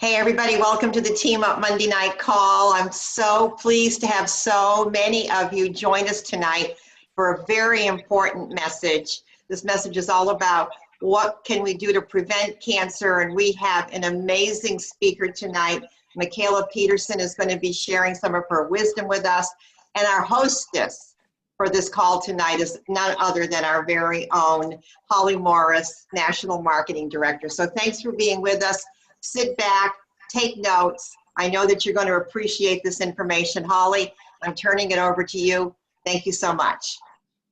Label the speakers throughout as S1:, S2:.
S1: Hey everybody, welcome to the Team Up Monday Night Call. I'm so pleased to have so many of you join us tonight for a very important message. This message is all about what can we do to prevent cancer, and we have an amazing speaker tonight. Michala Petersen is going to be sharing some of her wisdom with us, and our hostess for this call tonight is none other than our very own Holly Morris, National Marketing Director. So thanks for being with us. Sit back, take notes. I know that you're going to appreciate this information. Holly, I'm turning it over to you. Thank you so much.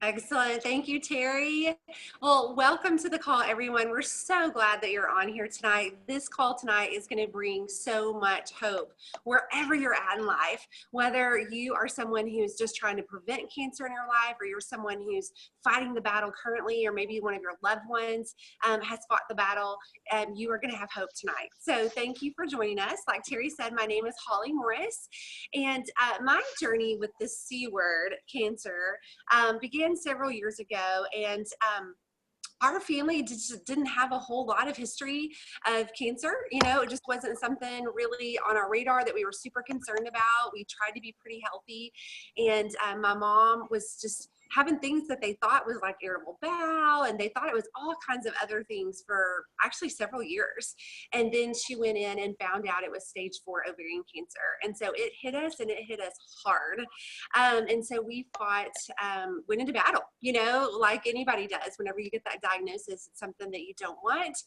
S2: Excellent. Thank you, Terry. Well, welcome to the call, everyone. We're so glad that you're on here tonight. This call tonight is going to bring so much hope wherever you're at in life, whether you are someone who's just trying to prevent cancer in your life, or you're someone who's fighting the battle currently, or maybe one of your loved ones has fought the battle, and you are going to have hope tonight. So thank you for joining us. Like Terry said, my name is Holly Morris, and my journey with the C word, cancer, began several years ago, and our family just didn't have a whole lot of history of cancer. You know, it just wasn't something really on our radar that we were super concerned about. We tried to be pretty healthy, and my mom was just having things that they thought was like irritable bowel, and they thought it was all kinds of other things for actually several years. And then she went in and found out it was stage 4 ovarian cancer. And so it hit us, and it hit us hard. And so we went into battle, you know, like anybody does. Whenever you get that diagnosis, it's something that you don't want.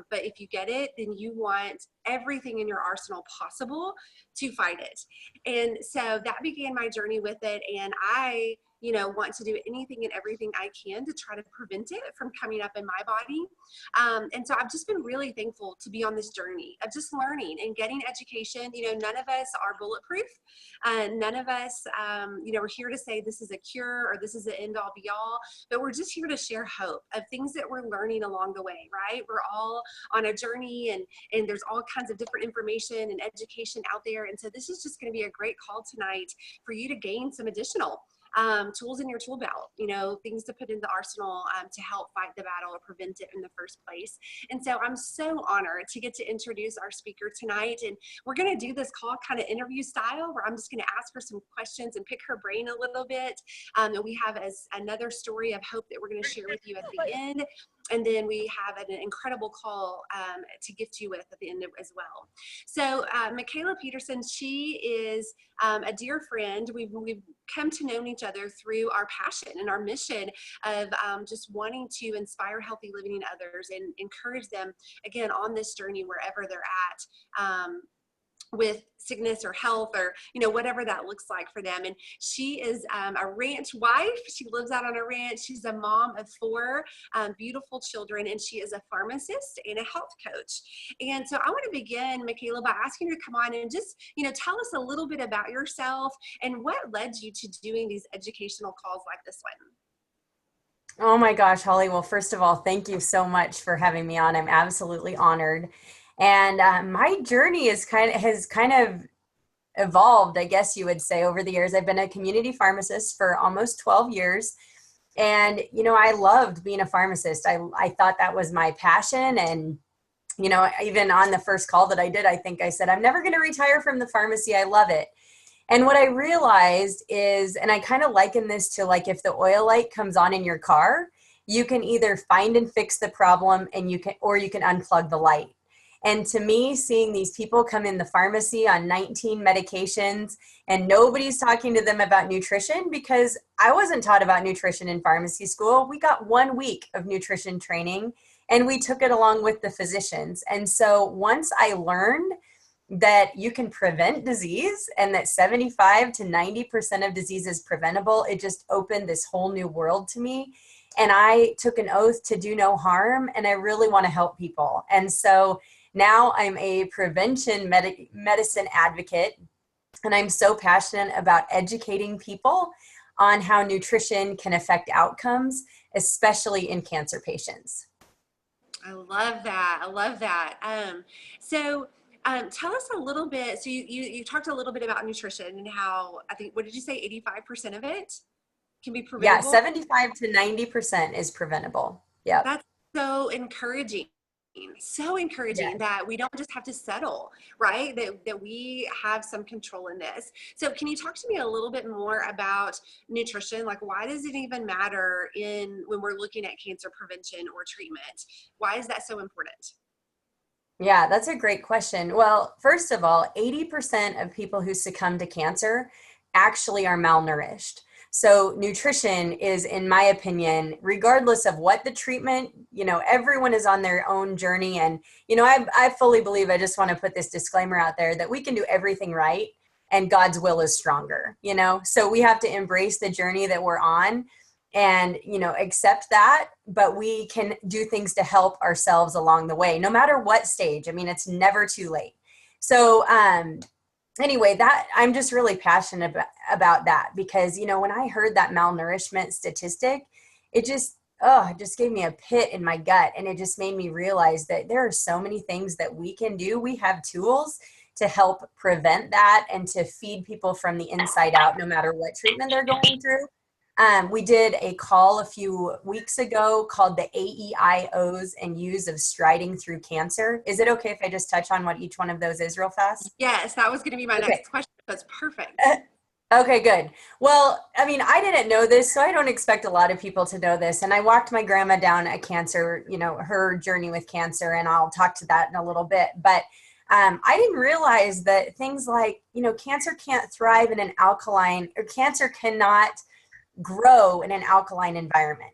S2: But if you get it, then you want everything in your arsenal possible to fight it. And so that began my journey with it. And I want to do anything and everything I can to try to prevent it from coming up in my body. And so I've just been really thankful to be on this journey of just learning and getting education. You know, none of us are bulletproof. None of us, we're here to say this is a cure or this is an end all be all, but we're just here to share hope of things that we're learning along the way, right? We're all on a journey, and there's all kinds of different information and education out there. And so this is just going to be a great call tonight for you to gain some additional tools in your tool belt, you know, things to put in the arsenal to help fight the battle or prevent it in the first place. And so I'm so honored to get to introduce our speaker tonight. And we're going to do this call kind of interview style, where I'm just going to ask her some questions and pick her brain a little bit. And we have another story of hope that we're going to share with you at the end. And then we have an incredible call to gift you with at the end as well. So Michala Petersen, she is a dear friend. We've come to know each other through our passion and our mission of just wanting to inspire healthy living in others and encourage them, again, on this journey wherever they're at. With sickness or health, or whatever that looks like for them. And she is a ranch wife. She lives out on a ranch. She's a mom of 4 beautiful children, and she is a pharmacist and a health coach. And so I want to begin, Michala, by asking you to come on and just tell us a little bit about yourself and what led you to doing these educational calls like this one.
S3: Oh my gosh, Holly. Well, first of all, thank you so much for having me on. I'm absolutely honored. And my journey has kind of evolved, I guess you would say, over the years. I've been a community pharmacist for almost 12 years. And, I loved being a pharmacist. I thought that was my passion. And, even on the first call that I did, I think I said, I'm never going to retire from the pharmacy. I love it. And what I realized is, and I kind of liken this to like if the oil light comes on in your car, you can either find and fix the problem, and you can unplug the light. And to me, seeing these people come in the pharmacy on 19 medications and nobody's talking to them about nutrition, because I wasn't taught about nutrition in pharmacy school. We got 1 week of nutrition training, and we took it along with the physicians. And so once I learned that you can prevent disease and that 75 to 90% of disease is preventable, it just opened this whole new world to me. And I took an oath to do no harm, and I really want to help people. And so now I'm a prevention medicine advocate, and I'm so passionate about educating people on how nutrition can affect outcomes, especially in cancer patients.
S2: I love that. I love that. So tell us a little bit. So you talked a little bit about nutrition and how, I think, what did you say, 85% of it can be preventable?
S3: Yeah, 75 to 90% is preventable. Yeah.
S2: That's so encouraging. So encouraging
S3: Yes.
S2: that we don't just have to settle, right? That we have some control in this. So can you talk to me a little bit more about nutrition? Like, why does it even matter when we're looking at cancer prevention or treatment? Why is that so important?
S3: Yeah, that's a great question. Well, first of all, 80% of people who succumb to cancer actually are malnourished. So nutrition is, in my opinion, regardless of what the treatment, everyone is on their own journey. And, I fully believe, I just want to put this disclaimer out there, that we can do everything right and God's will is stronger, So we have to embrace the journey that we're on and accept that, but we can do things to help ourselves along the way, no matter what stage. I mean, it's never too late. So anyway, that I'm just really passionate about that, because when I heard that malnourishment statistic, it just gave me a pit in my gut, and it just made me realize that there are so many things that we can do. We have tools to help prevent that and to feed people from the inside out, no matter what treatment they're going through. We did a call a few weeks ago called the AEIOs and U's of Striding Through Cancer. Is it okay if I just touch on what each one of those is real fast?
S2: Yes, that was going to be my
S3: Okay.
S2: next question. That's perfect.
S3: Okay, good. Well, I mean, I didn't know this, so I don't expect a lot of people to know this. And I walked my grandma down a cancer, her journey with cancer, and I'll talk to that in a little bit. But I didn't realize that things like, cancer can't thrive in an alkaline, or cancer cannot grow in an alkaline environment.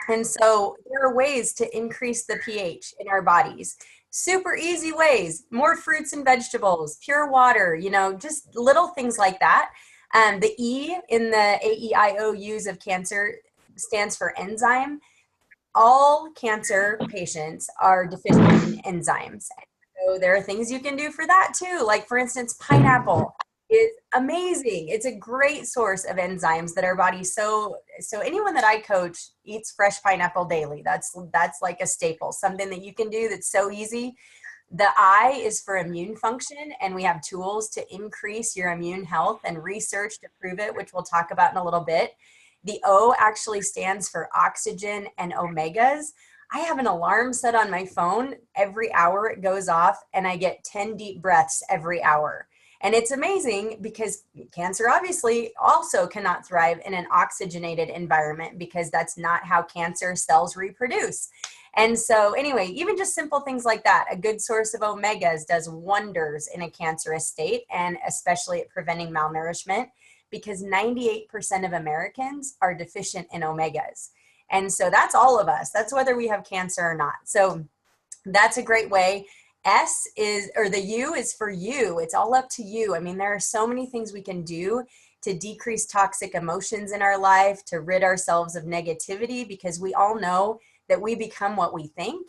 S3: And so there are ways to increase the pH in our bodies. Super easy ways: more fruits and vegetables, pure water, just little things like that. The E in the AEIOUs of cancer stands for enzyme. All cancer patients are deficient in enzymes. So there are things you can do for that too. Like, for instance, pineapple is amazing. It's a great source of enzymes that our body so anyone that I coach eats fresh pineapple daily. That's like a staple, something that you can do that's so easy. The I is for immune function, and we have tools to increase your immune health and research to prove it, which we'll talk about in a little bit. The O actually stands for oxygen and omegas. I have an alarm set on my phone. Every hour it goes off, and I get 10 deep breaths every hour. And it's amazing because cancer obviously also cannot thrive in an oxygenated environment, because that's not how cancer cells reproduce. And so anyway, even just simple things like that, a good source of omegas does wonders in a cancerous state, and especially at preventing malnourishment, because 98% of Americans are deficient in omegas. And so that's all of us. That's whether we have cancer or not. So that's a great way. The U is for you. It's all up to you. I mean, there are so many things we can do to decrease toxic emotions in our life, to rid ourselves of negativity, because we all know that we become what we think.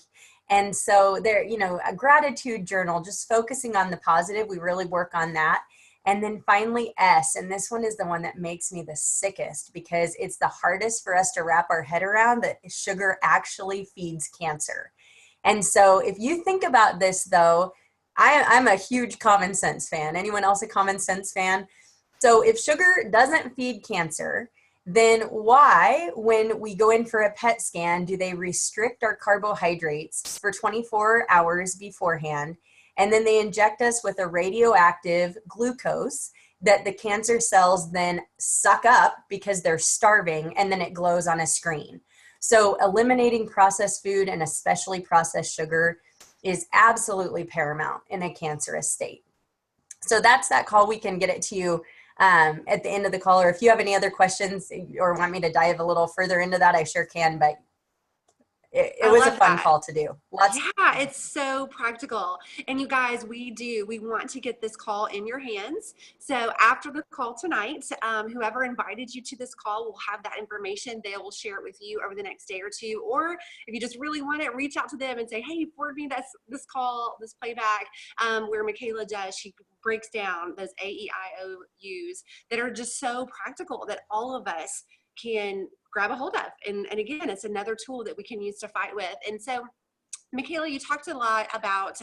S3: And so there, a gratitude journal, just focusing on the positive, we really work on that. And then finally, S, and this one is the one that makes me the sickest, because it's the hardest for us to wrap our head around, that sugar actually feeds cancer. And so if you think about this, though, I'm a huge common sense fan. Anyone else a common sense fan? So if sugar doesn't feed cancer, then why, when we go in for a PET scan, do they restrict our carbohydrates for 24 hours beforehand? And then they inject us with a radioactive glucose that the cancer cells then suck up because they're starving, and then it glows on a screen. So eliminating processed food, and especially processed sugar, is absolutely paramount in a cancerous state. So that's that call. We can get it to you at the end of the call, or if you have any other questions or want me to dive a little further into that, I sure can. But it was a fun call to do.
S2: Yeah, it's so practical. And you guys, we want to get this call in your hands. So after the call tonight, whoever invited you to this call will have that information. They will share it with you over the next day or two. Or if you just really want it, reach out to them and say, hey, forward me this call, this playback, where Michala does. She breaks down those AEIOUs that are just so practical that all of us can grab a hold of. And again, it's another tool that we can use to fight with. And so, Michala, you talked a lot about,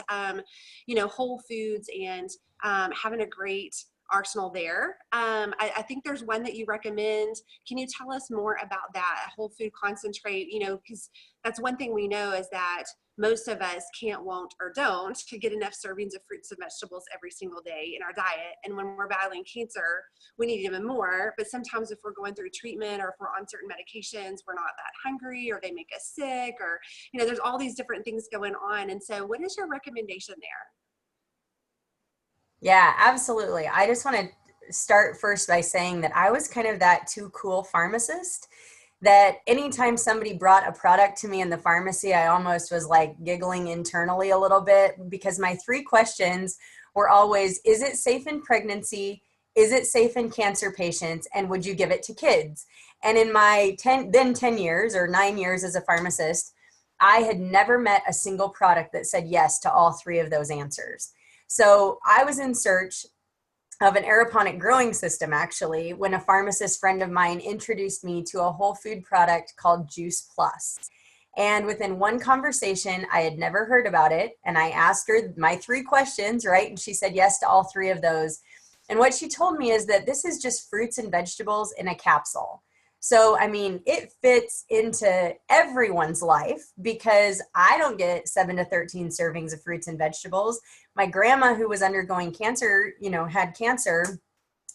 S2: whole foods and having a great arsenal there. I think there's one that you recommend. Can you tell us more about that, a whole food concentrate? Because that's one thing we know is that most of us can't, won't, or don't to get enough servings of fruits and vegetables every single day in our diet. And when we're battling cancer, we need even more. But sometimes if we're going through treatment or if we're on certain medications, we're not that hungry, or they make us sick, or, there's all these different things going on. And so what is your recommendation there?
S3: Yeah, absolutely. I just want to start first by saying that I was kind of that too cool pharmacist that anytime somebody brought a product to me in the pharmacy, I almost was like giggling internally a little bit, because my 3 questions were always, is it safe in pregnancy? Is it safe in cancer patients? And would you give it to kids? And in my 10 years or 9 years as a pharmacist, I had never met a single product that said yes to all 3 of those answers. So I was in search of an aeroponic growing system, actually, when a pharmacist friend of mine introduced me to a whole food product called Juice Plus. And within one conversation, I had never heard about it. And I asked her my 3 questions, right? And she said yes to all 3 of those. And what she told me is that this is just fruits and vegetables in a capsule. So, I mean, it fits into everyone's life, because I don't get 7 to 13 servings of fruits and vegetables. My grandma, who was undergoing cancer, had cancer,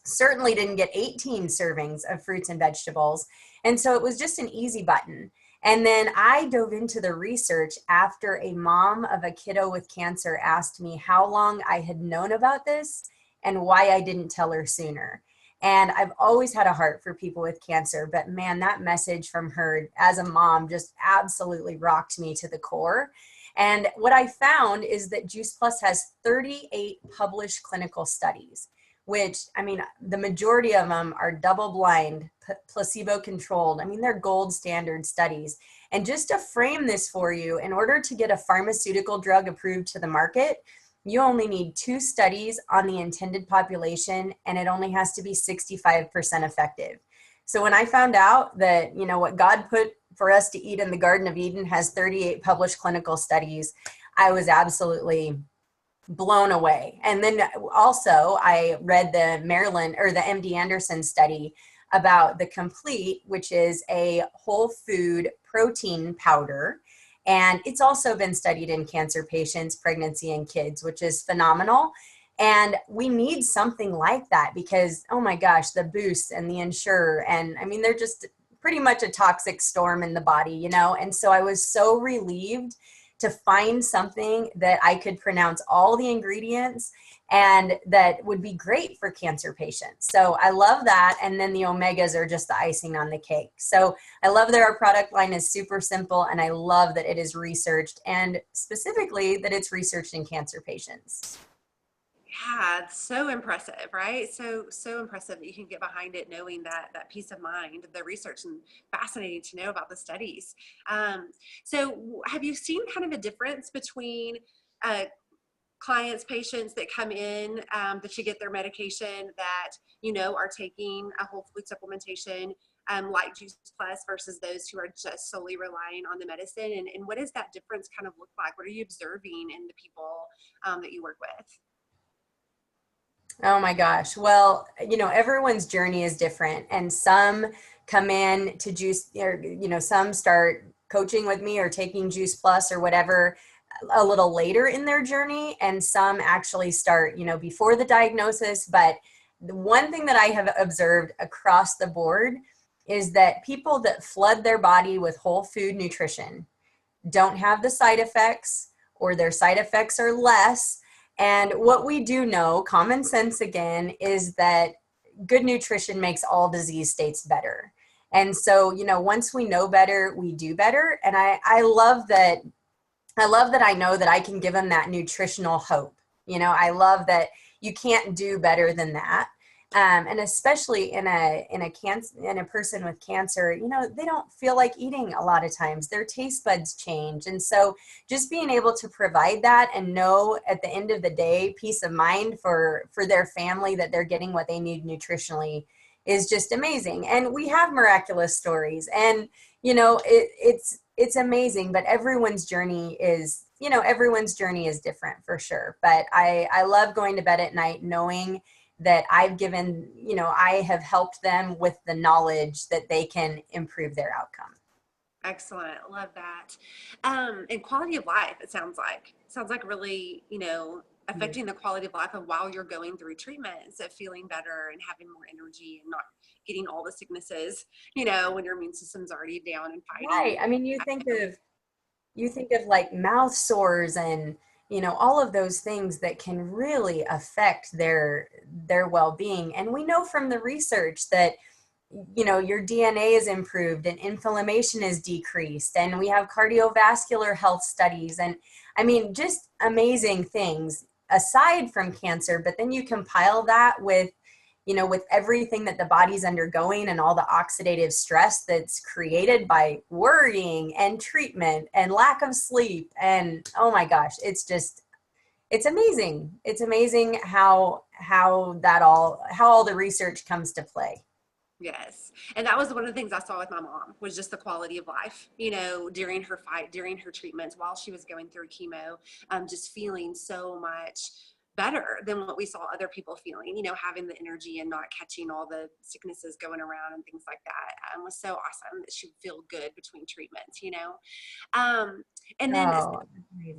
S3: certainly didn't get 18 servings of fruits and vegetables. And so it was just an easy button. And then I dove into the research after a mom of a kiddo with cancer asked me how long I had known about this and why I didn't tell her sooner. And I've always had a heart for people with cancer, but man, that message from her as a mom just absolutely rocked me to the core. And what I found is that Juice Plus has 38 published clinical studies, which, I mean, the majority of them are double-blind, placebo-controlled. I mean, they're gold standard studies. And just to frame this for you, in order to get a pharmaceutical drug approved to the market, you only need 2 studies on the intended population, and it only has to be 65% effective. So when I found out that, what God put for us to eat in the Garden of Eden has 38 published clinical studies, I was absolutely blown away. And then also I read the MD Anderson study about the Complete, which is a whole food protein powder. And it's also been studied in cancer patients, pregnancy, and kids, which is phenomenal. And we need something like that because, oh my gosh, the Boost and the Ensure, and I mean, they're just pretty much a toxic storm in the body, And so I was so relieved to find something that I could pronounce all the ingredients and that would be great for cancer patients. So I love that. And then the omegas are just the icing on the cake. So I love that our product line is super simple, and I love that it is researched, and specifically that it's researched in cancer patients.
S2: Yeah, it's so impressive, right? So impressive that you can get behind it, knowing that peace of mind, the research, and fascinating to know about the studies. So have you seen kind of a difference between clients, patients that come in, that you get their medication that, are taking a whole food supplementation, like Juice Plus, versus those who are just solely relying on the medicine? And what does that difference kind of look like? What are you observing in the people that you work with?
S3: Oh my gosh. Well, everyone's journey is different, and some come in to Juice, or, some start coaching with me or taking Juice Plus or whatever a little later in their journey. And some actually start, before the diagnosis. But the one thing that I have observed across the board is that people that flood their body with whole food nutrition don't have the side effects, or their side effects are less. And what we do know, common sense again, is that good nutrition makes all disease states better. And so, once we know better, we do better. And I love that. I love that I know that I can give them that nutritional hope. I love that you can't do better than that. And especially in a person with cancer, they don't feel like eating a lot of times. Their taste buds change. And so just being able to provide that and know at the end of the day, peace of mind for their family, that they're getting what they need nutritionally, is just amazing. And we have miraculous stories, and, it's amazing, but everyone's journey is different for sure. But I love going to bed at night knowing that I have helped them with the knowledge that they can improve their outcome.
S2: Excellent. Love that. And quality of life, it sounds like really, affecting the quality of life of while you're going through treatments, of feeling better and having more energy and not getting all the sicknesses, when your immune system's already down and fighting.
S3: Right. I mean, you think of like mouth sores and all of those things that can really affect their well-being. And we know from the research that your DNA is improved and inflammation is decreased, and we have cardiovascular health studies, and I mean, just amazing things aside from cancer. But then you compile that with with everything that the body's undergoing and all the oxidative stress that's created by worrying and treatment and lack of sleep. And oh my gosh, it's amazing. It's amazing how all the research comes to play.
S2: Yes. And that was one of the things I saw with my mom, was just the quality of life, during her treatments while she was going through chemo, just feeling so much better than what we saw other people feeling, having the energy and not catching all the sicknesses going around and things like that. Was so awesome that she would feel good between treatments, and then
S3: Oh,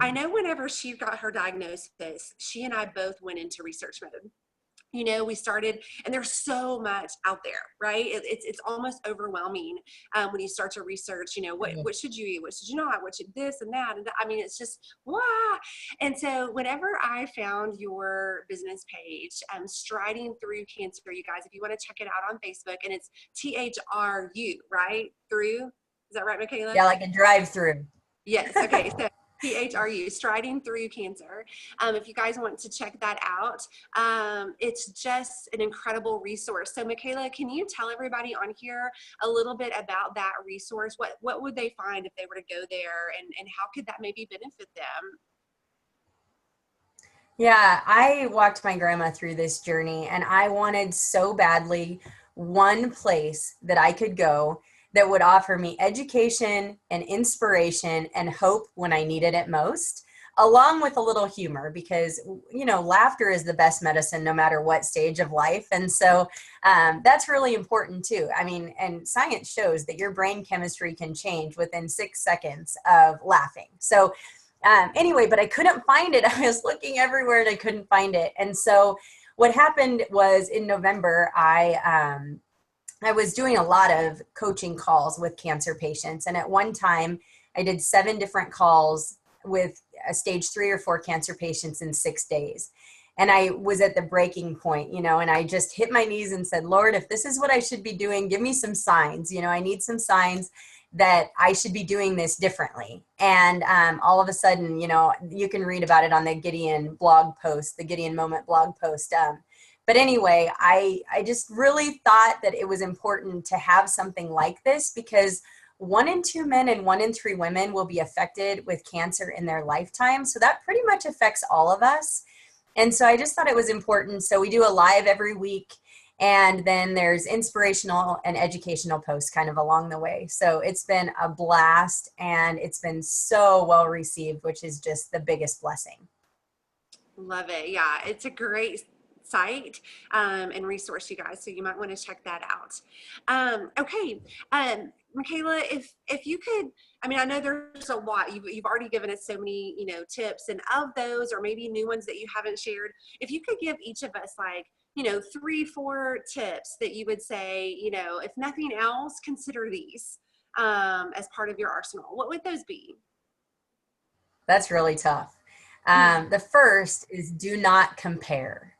S2: I know whenever she got her diagnosis, she and I both went into research mode. We started, and there's so much out there, right? It's almost overwhelming when you start to research, what should you eat? What should you not? What should this and that? And that. I mean, it's just, wow. And so whenever I found your business page, Striding Through Cancer, you guys, if you want to check it out on Facebook, and it's THRU, right? Through, is that right, Michala?
S3: Yeah, like a drive-through.
S2: Yes. Okay. So THRU, Striding Through Cancer. If you guys want to check that out, it's just an incredible resource. So Michala, can you tell everybody on here a little bit about that resource? What would they find if they were to go there, and how could that maybe benefit them?
S3: Yeah, I walked my grandma through this journey, and I wanted so badly one place that I could go that would offer me education and inspiration and hope when I needed it most, along with a little humor, because, laughter is the best medicine no matter what stage of life. And so that's really important too. I mean, and science shows that your brain chemistry can change within 6 seconds of laughing. So anyway, but I couldn't find it. I was looking everywhere and I couldn't find it. And so what happened was, in November, I was doing a lot of coaching calls with cancer patients. And at one time I did 7 different calls with a stage 3 or 4 cancer patients in 6 days. And I was at the breaking point, and I just hit my knees and said, Lord, if this is what I should be doing, give me some signs. I need some signs that I should be doing this differently. And all of a sudden, you can read about it on the Gideon blog post, the Gideon Moment blog post. But anyway, I just really thought that it was important to have something like this, because 1 in 2 men and 1 in 3 women will be affected with cancer in their lifetime. So that pretty much affects all of us. And so I just thought it was important. So we do a live every week, and then there's inspirational and educational posts kind of along the way. So it's been a blast, and it's been so well received, which is just the biggest blessing.
S2: Love it. Yeah, it's a great site and resource, you guys, so you might want to check that out. Okay, Michala, if you could, I mean, I know there's a lot, you've already given us so many tips, and of those, or maybe new ones that you haven't shared, if you could give each of us 3-4 tips that you would say, if nothing else, consider these as part of your arsenal, what would those be?
S3: That's really tough. The first is, do not compare.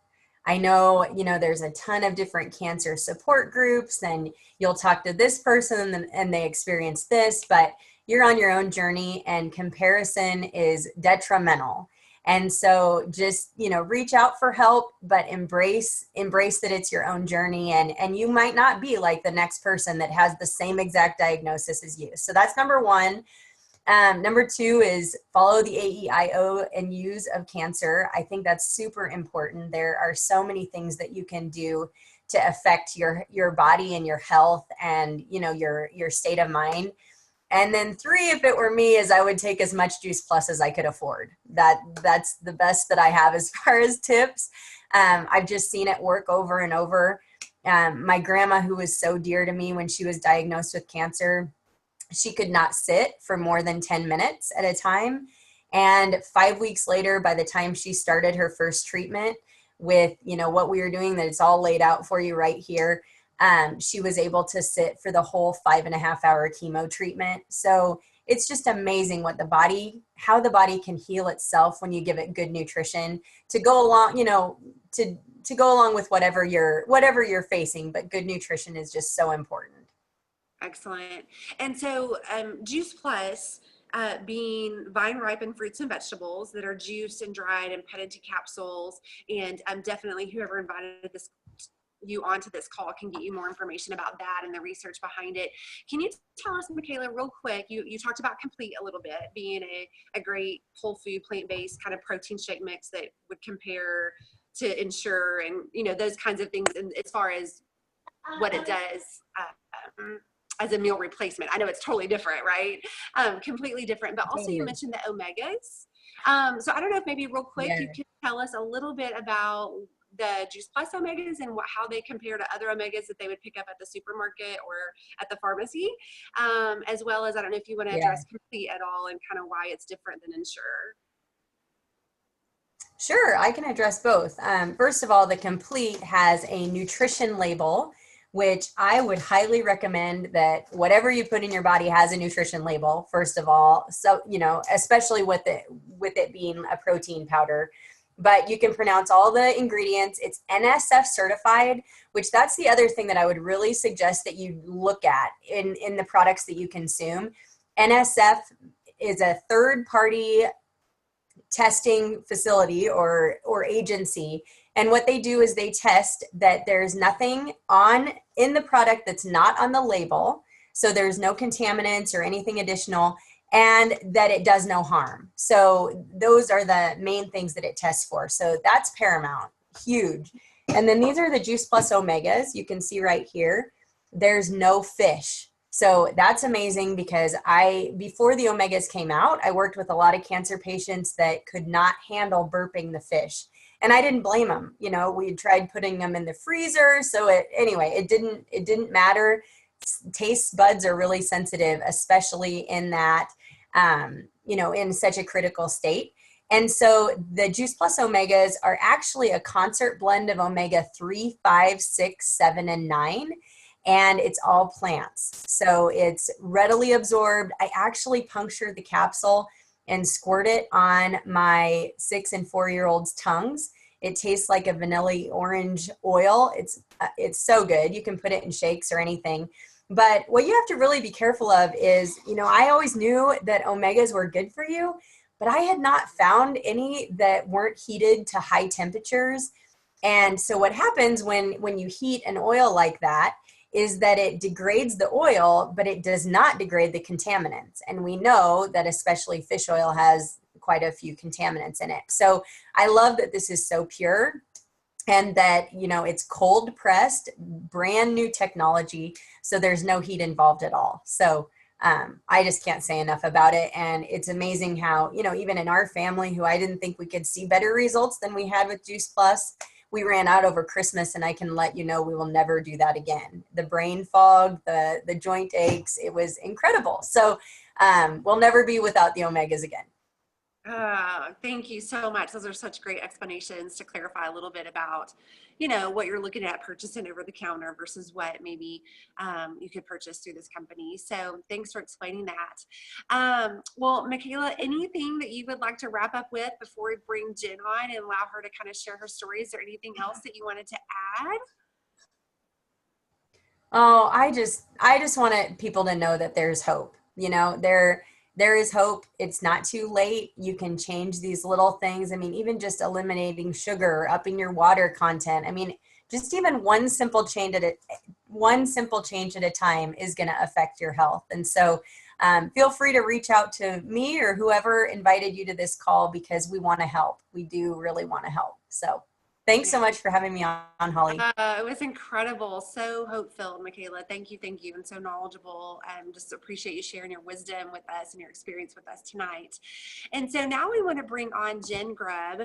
S3: I know, there's a ton of different cancer support groups, and you'll talk to this person and they experience this, but you're on your own journey, and comparison is detrimental. And so just, reach out for help, but embrace that it's your own journey, and you might not be like the next person that has the same exact diagnosis as you. So that's number 1. Number 2 is follow the AEIOU and AEIOU of cancer. I think that's super important. There are so many things that you can do to affect your body and your health and, your state of mind. And then 3, if it were me, is I would take as much Juice Plus as I could afford. That's the best that I have as far as tips. I've just seen it work over and over. My grandma, who was so dear to me when she was diagnosed with cancer, She could not sit for more than 10 minutes at a time. And 5 weeks later, by the time she started her first treatment with, what we were doing, that it's all laid out for you right here, she was able to sit for the whole 5.5-hour chemo treatment. So it's just amazing how the body can heal itself when you give it good nutrition to go along, to go along with whatever you're facing. But good nutrition is just so important.
S2: Excellent. And so Juice Plus, being vine ripened fruits and vegetables that are juiced and dried and put into capsules, and definitely whoever invited you onto this call can get you more information about that and the research behind it. Can you tell us, Michala, real quick, you talked about Complete a little bit, being a great whole food, plant-based kind of protein shake mix that would compare to Ensure and, those kinds of things, and as far as what it does as a meal replacement. I know it's totally different, right? Completely different, but also you mentioned the omegas. So I don't know if maybe real quick you could tell us a little bit about the Juice Plus omegas and how they compare to other omegas that they would pick up at the supermarket or at the pharmacy, as well as, I don't know if you want to address Complete at all and kind of why it's different than Ensure.
S3: Sure, I can address both. First of all, the Complete has a nutrition label, which I would highly recommend that whatever you put in your body has a nutrition label, first of all. So, especially with it being a protein powder, but you can pronounce all the ingredients. It's NSF certified, which that's the other thing that I would really suggest that you look at in the products that you consume. NSF is a third-party testing facility or agency. And what they do is they test that there's nothing in the product that's not on the label. So there's no contaminants or anything additional, and that it does no harm. So those are the main things that it tests for. So that's paramount, huge. And then these are the Juice Plus Omegas. You can see right here, there's no fish. So that's amazing because before the Omegas came out, I worked with a lot of cancer patients that could not handle burping the fish. And I didn't blame them. We tried putting them in the freezer. So it didn't matter. Taste buds are really sensitive, especially in that, in such a critical state. And so the Juice Plus Omegas are actually a concert blend of omega 3, 5, 6, 7, and 9. And it's all plants. So it's readily absorbed. I actually punctured the capsule and squirt it on my 6 and 4-year-olds' tongues. It tastes like a vanilla orange oil. It's so good. You can put it in shakes or anything. But what you have to really be careful of is, I always knew that omegas were good for you, but I had not found any that weren't heated to high temperatures. And so what happens when you heat an oil like that is that it degrades the oil, but it does not degrade the contaminants. And we know that especially fish oil has quite a few contaminants in it. So I love that this is so pure and that, it's cold pressed, brand new technology. So there's no heat involved at all. So I just can't say enough about it. And it's amazing how, even in our family, who I didn't think we could see better results than we had with Juice Plus, we ran out over Christmas, and I can let you know we will never do that again. The brain fog, the joint aches, it was incredible. So we'll never be without the omegas again.
S2: Thank you so much. Those are such great explanations to clarify a little bit about, what you're looking at purchasing over the counter versus what maybe you could purchase through this company. So thanks for explaining that. Well, Michala, anything that you would like to wrap up with before we bring Jen on and allow her to kind of share her stories, or anything else that you wanted to add?
S3: Oh, I just wanted people to know that there's hope. There is hope. It's not too late. You can change these little things. I mean, even just eliminating sugar, upping your water content. I mean, just even one simple change at a time is going to affect your health. And so feel free to reach out to me or whoever invited you to this call, because we want to help. We do really want to help. So Thanks so much for having me on, Holly.
S2: It was incredible. So hope-filled, Michala. Thank you, and so knowledgeable. Just appreciate you sharing your wisdom with us and your experience with us tonight. And so now we want to bring on Jen Grubb.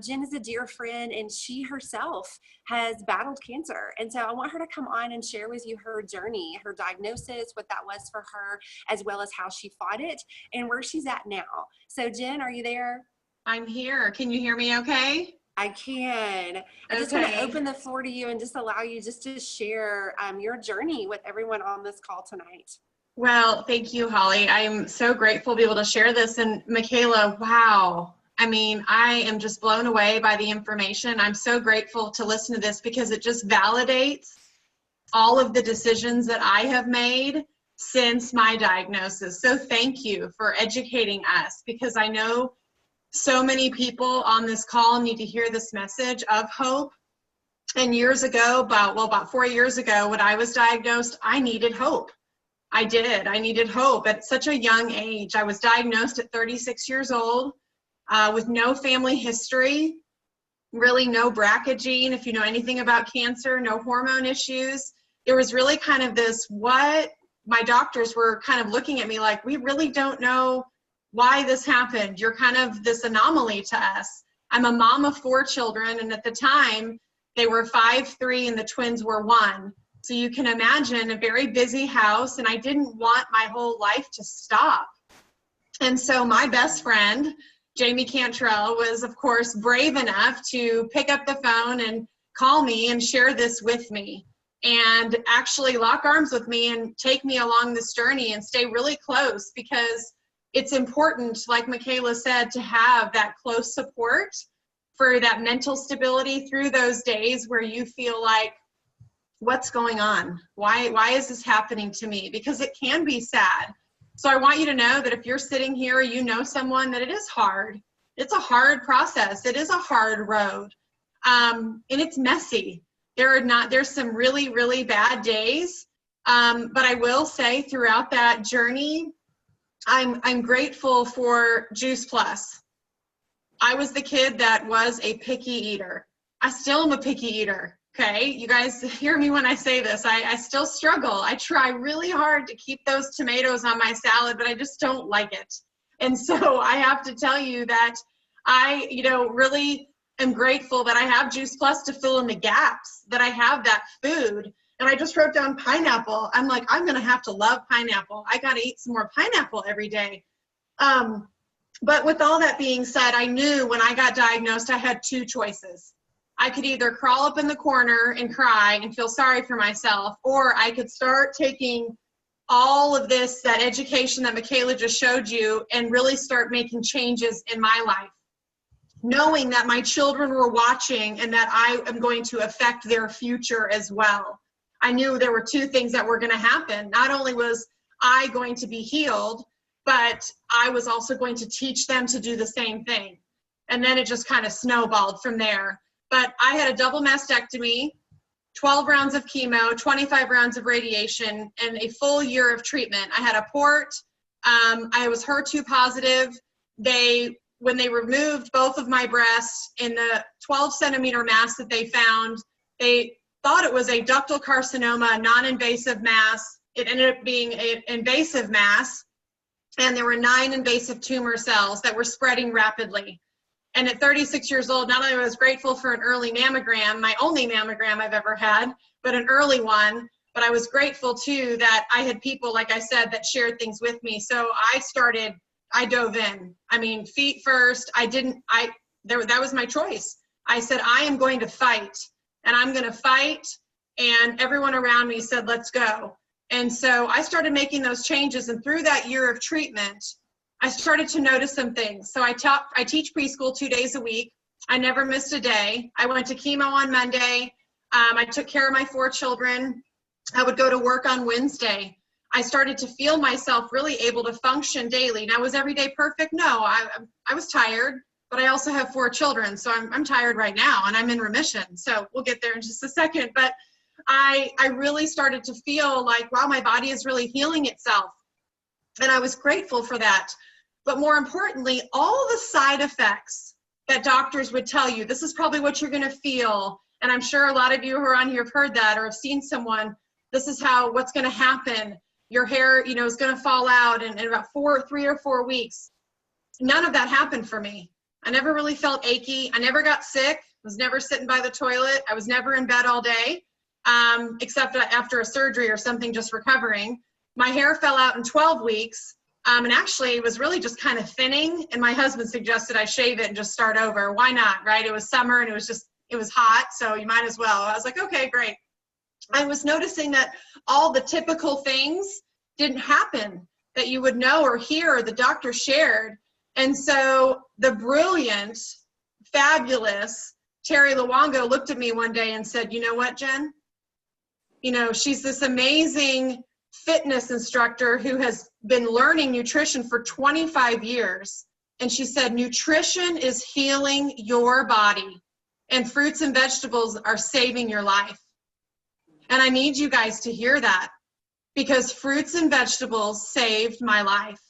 S2: Jen is a dear friend, and she herself has battled cancer. And so I want her to come on and share with you her journey, her diagnosis, what that was for her, as well as how she fought it and where she's at now. So Jen, are you there?
S4: I'm here. Can you hear me okay?
S2: I can. I just want to open the floor to you and just allow you just to share your journey with everyone on this call tonight.
S4: Well, thank you, Holly. I'm so grateful to be able to share this. And Michala, wow. I mean, I am just blown away by the information. I'm so grateful to listen to this because it just validates all of the decisions that I have made since my diagnosis. So thank you for educating us, because I know so many people on this call need to hear this message of hope. And years ago, about 4 years ago, when I was diagnosed, I needed hope. I did. I needed hope at such a young age. I was diagnosed at 36 years old with no family history, really no BRCA gene, if you know anything about cancer, no hormone issues. There was really kind of this, what my doctors were kind of looking at me like, we really don't know why this happened. You're kind of this anomaly to us. I'm a mom of 4 children, and at the time they were 5, 3, and the twins were 1. So you can imagine a very busy house, and I didn't want my whole life to stop. And so my best friend, Jamie Cantrell, was of course brave enough to pick up the phone and call me and share this with me, and actually lock arms with me and take me along this journey and stay really close, because it's important, like Michala said, to have that close support for that mental stability through those days where you feel like, what's going on? Why is this happening to me? Because it can be sad. So I want you to know that if you're sitting here, you know someone, that it is hard. It's a hard process. It is a hard road. And it's messy. There's some really, really bad days. But I will say throughout that journey, I'm grateful for Juice Plus. I was the kid that was a picky eater. I still am a picky eater, okay? You guys hear me when I say this. I still struggle. I try really hard to keep those tomatoes on my salad, but I just don't like it. And so I have to tell you that I, really am grateful that I have Juice Plus to fill in the gaps, that I have that food. And I just wrote down pineapple. I'm like, I'm going to have to love pineapple. I got to eat some more pineapple every day. But with all that being said, I knew when I got diagnosed, I had 2 choices. I could either crawl up in the corner and cry and feel sorry for myself, or I could start taking all of that education that Michala just showed you and really start making changes in my life, knowing that my children were watching and that I am going to affect their future as well. I knew there were 2 things that were going to happen. Not only was I going to be healed, but I was also going to teach them to do the same thing. And then it just kind of snowballed from there. But I had a double mastectomy, 12 rounds of chemo, 25 rounds of radiation, and a full year of treatment. I had a port. I was HER2 positive. When they removed both of my breasts in the 12-centimeter mass that they found, they thought it was a ductal carcinoma, a non-invasive mass. It ended up being an invasive mass, and there were 9 invasive tumor cells that were spreading rapidly. And at 36 years old, not only was I grateful for an early mammogram, my only mammogram I've ever had, but an early one, but I was grateful too that I had people, like I said, that shared things with me. So I dove in. I mean, feet first. That was my choice. I said, I am going to fight. And I'm going to fight, and everyone around me said, let's go. And so I started making those changes, and through that year of treatment, I started to notice some things. So I teach preschool 2 days a week. I never missed a day. I went to chemo on Monday. I took care of my 4 children. I would go to work on Wednesday. I started to feel myself really able to function daily. Now, was every day perfect? No, I was tired. But I also have 4 children, so I'm tired right now, and I'm in remission. So we'll get there in just a second. But I really started to feel like, wow, my body is really healing itself. And I was grateful for that. But more importantly, all the side effects that doctors would tell you, this is probably what you're going to feel. And I'm sure a lot of you who are on here have heard that or have seen someone, this is what's going to happen. Your hair, you know, is going to fall out in about 3 or 4 weeks. None of that happened for me. I never really felt achy. I never got sick. Was never sitting by the toilet. I was never in bed all day, except after a surgery or something, just recovering. My hair fell out in 12 weeks. And actually it was really just kind of thinning. And my husband suggested I shave it and just start over. Why not, right? It was summer and it was hot. So you might as well. I was like, okay, great. I was noticing that all the typical things didn't happen that you would know or hear or the doctor shared. And so the brilliant, fabulous Terry Luongo looked at me one day and said, you know what, Jen? You know, she's this amazing fitness instructor who has been learning nutrition for 25 years. And she said, nutrition is healing your body and fruits and vegetables are saving your life. And I need you guys to hear that because fruits and vegetables saved my life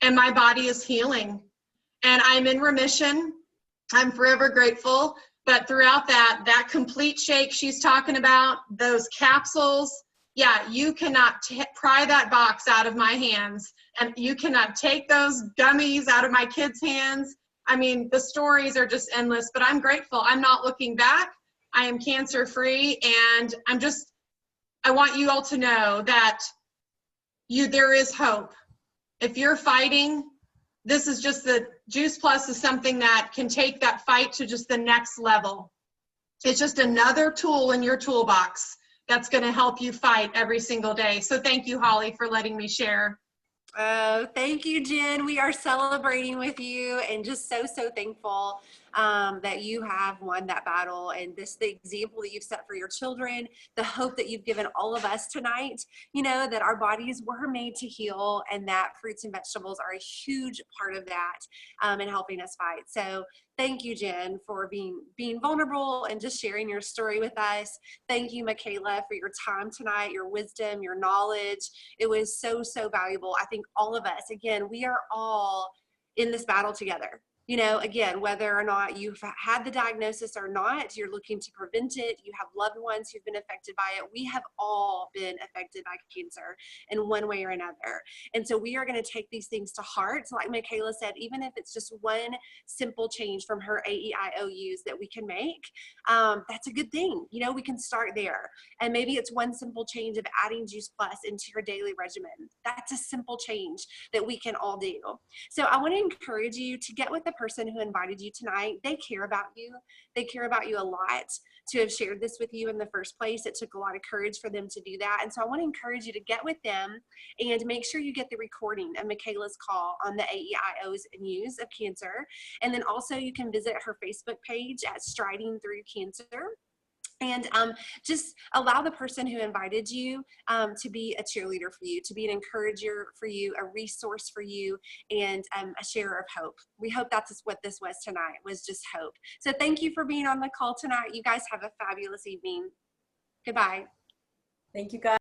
S4: and my body is healing and I'm in remission. I'm forever grateful. But throughout that complete shake she's talking about, those capsules, yeah, you cannot pry that box out of my hands and you cannot take those gummies out of my kids' hands. I mean, the stories are just endless, but I'm grateful. I'm not looking back. I am cancer-free and I want you all to know that there is hope. If you're fighting, this is just the Juice Plus is something that can take that fight to just the next level. It's just another tool in your toolbox that's going to help you fight every single day. So thank you, Holly, for letting me share.
S2: Oh, thank you, Jen. We are celebrating with you and just so thankful that you have won that battle and the example that you've set for your children, the hope that you've given all of us tonight, you know, that our bodies were made to heal and that fruits and vegetables are a huge part of that in helping us fight. So thank you, Jen, for being vulnerable and just sharing your story with us. Thank you, Michala, for your time tonight, your wisdom, your knowledge. It was so valuable. I think all of us, again, we are all in this battle together. You know, again, whether or not you've had the diagnosis or not, you're looking to prevent it, you have loved ones who've been affected by it. We have all been affected by cancer in one way or another. And so we are going to take these things to heart. So like Michala said, even if it's just one simple change from her AEIOUs that we can make, that's a good thing. You know, we can start there. And maybe it's one simple change of adding Juice Plus into your daily regimen. That's a simple change that we can all do. So I want to encourage you to get with the person who invited you tonight. They care about you. They care about you a lot to have shared this with you in the first place. It took a lot of courage for them to do that. And so I want to encourage you to get with them and make sure you get the recording of Michala's call on the AEIOs and U's of cancer. And then also you can visit her Facebook page at Striding Through Cancer. And just allow the person who invited you to be a cheerleader for you, to be an encourager for you, a resource for you, and a sharer of hope. We hope that's what this was tonight, was just hope. So thank you for being on the call tonight. You guys have a fabulous evening. Goodbye.
S3: Thank you, guys.